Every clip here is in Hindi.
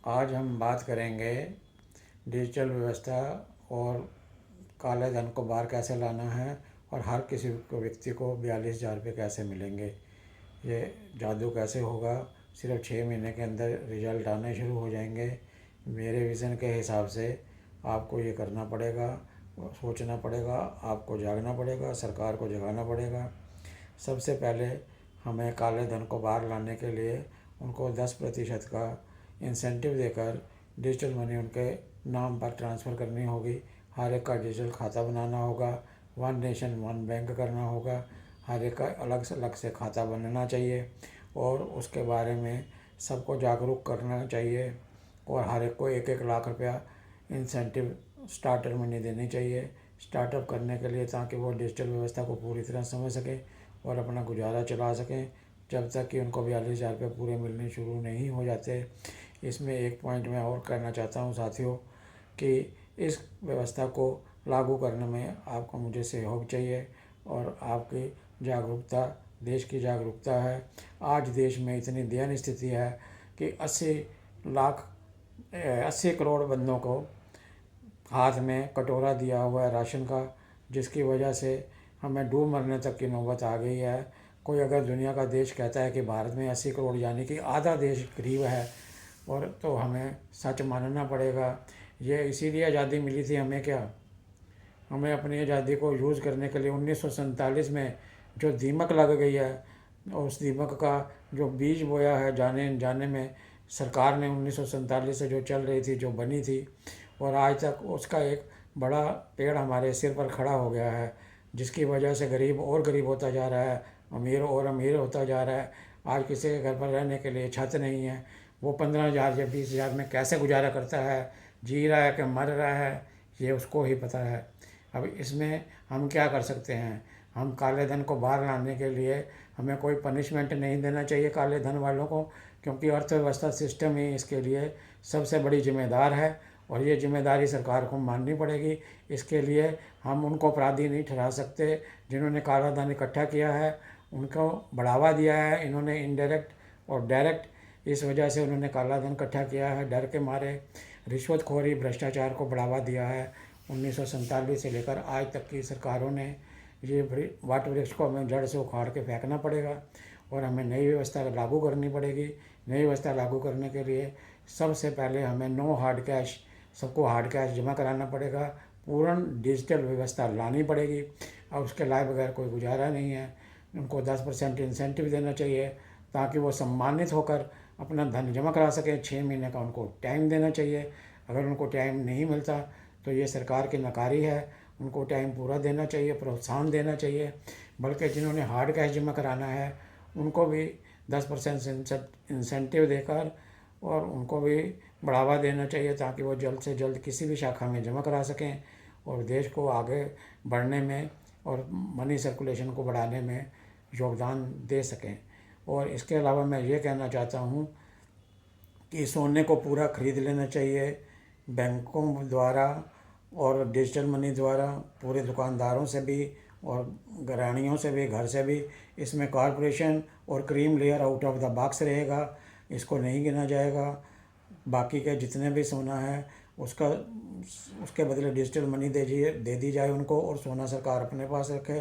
आज हम बात करेंगे डिजिटल व्यवस्था और काले धन को बाहर कैसे लाना है और हर किसी को व्यक्ति को 42,000 रुपये कैसे मिलेंगे। ये जादू कैसे होगा। सिर्फ 6 महीने के अंदर रिजल्ट आने शुरू हो जाएंगे। मेरे विज़न के हिसाब से आपको ये करना पड़ेगा, सोचना पड़ेगा, आपको जागना पड़ेगा, सरकार को जगाना पड़ेगा। सबसे पहले हमें काले धन को बाहर लाने के लिए उनको 10% का इंसेंटिव देकर डिजिटल मनी उनके नाम पर ट्रांसफ़र करनी होगी। हर एक का डिजिटल खाता बनाना होगा, वन नेशन वन बैंक करना होगा। हर एक का अलग से खाता बनना चाहिए और उसके बारे में सबको जागरूक करना चाहिए। और हर एक को 1-1 लाख रुपया इंसेंटिव स्टार्टर मनी देनी चाहिए स्टार्टअप करने के लिए, ताकि वो डिजिटल व्यवस्था को पूरी तरह समझ सकें और अपना गुजारा चला सकें, जब तक कि उनको 42,000 रुपये पूरे मिलने शुरू नहीं हो जाते। इसमें एक पॉइंट मैं और कहना चाहता हूँ साथियों कि इस व्यवस्था को लागू करने में आपको मुझे सहयोग चाहिए और आपकी जागरूकता, देश की जागरूकता है। आज देश में इतनी दयनीय स्थिति है कि 80 करोड़ बंदों को हाथ में कटोरा दिया हुआ है राशन का, जिसकी वजह से हमें डूब मरने तक की नौबत आ गई है। कोई अगर दुनिया का देश कहता है कि भारत में 80 करोड़ यानी कि आधा देश गरीब है, और तो हमें सच मानना पड़ेगा। ये इसीलिए आज़ादी मिली थी हमें क्या, हमें अपनी आज़ादी को यूज़ करने के लिए 1947 में जो दीमक लग गई है, उस दीमक का जो बीज बोया है जाने अनजाने में सरकार ने 1947 से जो चल रही थी, जो बनी थी, और आज तक उसका एक बड़ा पेड़ हमारे सिर पर खड़ा हो गया है, जिसकी वजह से गरीब और गरीब होता जा रहा है, अमीर और अमीर होता जा रहा है। आज किसी के घर पर रहने के लिए छत नहीं है, वो 15,000 या 20,000 में कैसे गुजारा करता है, जी रहा है कि मर रहा है, ये उसको ही पता है। अब इसमें हम क्या कर सकते हैं। हम काले धन को बाहर लाने के लिए हमें कोई पनिशमेंट नहीं देना चाहिए काले धन वालों को, क्योंकि अर्थव्यवस्था सिस्टम ही इसके लिए सबसे बड़ी जिम्मेदार है और ये जिम्मेदारी सरकार को माननी पड़ेगी। इसके लिए हम उनको अपराधी नहीं ठहरा सकते जिन्होंने काला धन इकट्ठा किया है, उनको बढ़ावा दिया है इन्होंने इनडायरेक्ट और डायरेक्ट। इस वजह से उन्होंने काला धन इकट्ठा किया है, डर के मारे रिश्वतखोरी भ्रष्टाचार को बढ़ावा दिया है। 1947 से लेकर आज तक की सरकारों ने ये वाट वृक्ष को हमें जड़ से उखाड़ के फेंकना पड़ेगा और हमें नई व्यवस्था लागू करनी पड़ेगी। नई व्यवस्था लागू करने के लिए सबसे पहले हमें नो हार्ड कैश, सबको हार्ड कैश जमा कराना पड़ेगा, पूर्ण डिजिटल व्यवस्था लानी पड़ेगी। और उसके लाए बगैर कोई गुजारा नहीं है। उनको 10% इंसेंटिव देना चाहिए ताकि वो सम्मानित होकर अपना धन जमा करा सकें। 6 महीने का उनको टाइम देना चाहिए। अगर उनको टाइम नहीं मिलता तो ये सरकार की नकारी है, उनको टाइम पूरा देना चाहिए, प्रोत्साहन देना चाहिए। बल्कि जिन्होंने हार्ड कैश जमा कराना है उनको भी 10% इंसेंटिव देकर और उनको भी बढ़ावा देना चाहिए, ताकि वो जल्द से जल्द किसी भी शाखा में जमा करा सकें और देश को आगे बढ़ने में और मनी सर्कुलेशन को बढ़ाने में योगदान दे सकें। और इसके अलावा मैं ये कहना चाहता हूँ कि सोने को पूरा खरीद लेना चाहिए बैंकों द्वारा और डिजिटल मनी द्वारा, पूरे दुकानदारों से भी और घरानियों से भी, घर से भी। इसमें कॉरपोरेशन और cream layer out of the box रहेगा, इसको नहीं गिना जाएगा। बाकी के जितने भी सोना है उसका उसके बदले डिजिटल मनी दे दी जाए उनको, और सोना सरकार अपने पास रखे,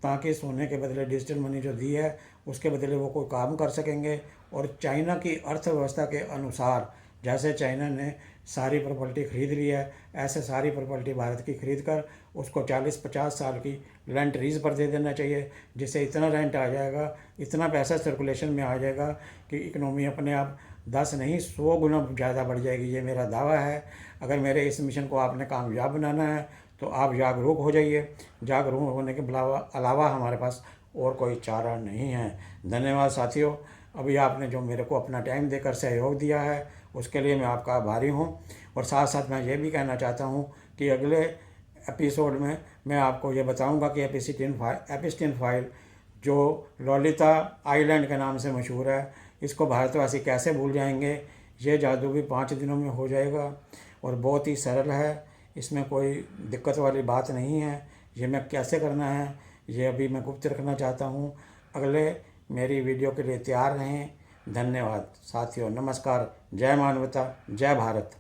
ताकि सोने के बदले डिजिटल मनी जो दी है उसके बदले वो कोई काम कर सकेंगे। और चाइना की अर्थव्यवस्था के अनुसार, जैसे चाइना ने सारी प्रॉपर्टी खरीद ली है, ऐसे सारी प्रॉपर्टी भारत की खरीद कर उसको 40-50 साल की रेंट रीज पर दे देना चाहिए, जिससे इतना रेंट आ जाएगा, इतना पैसा सर्कुलेशन में आ जाएगा कि इकनॉमी अपने आप 10 नहीं 100 गुना ज़्यादा बढ़ जाएगी। ये मेरा दावा है। अगर मेरे इस मिशन को आपने कामयाब बनाना है तो आप जागरूक हो जाइए। जागरूक होने के अलावा हमारे पास और कोई चारा नहीं है। धन्यवाद साथियों। अभी आपने जो मेरे को अपना टाइम देकर सहयोग दिया है उसके लिए मैं आपका आभारी हूँ। और साथ साथ मैं ये भी कहना चाहता हूँ कि अगले एपिसोड में मैं आपको ये बताऊँगा कि एपिस्टिन फाइल जो ललिता आइलैंड के नाम से मशहूर है, इसको भारतवासी कैसे भूल जाएंगे। ये जादू भी 5 दिनों में हो जाएगा और बहुत ही सरल है, इसमें कोई दिक्कत वाली बात नहीं है। ये मैं कैसे करना है ये अभी मैं गुप्त रखना चाहता हूँ। अगले मेरी वीडियो के लिए तैयार रहें। धन्यवाद साथियों, नमस्कार, जय मानवता, जय भारत।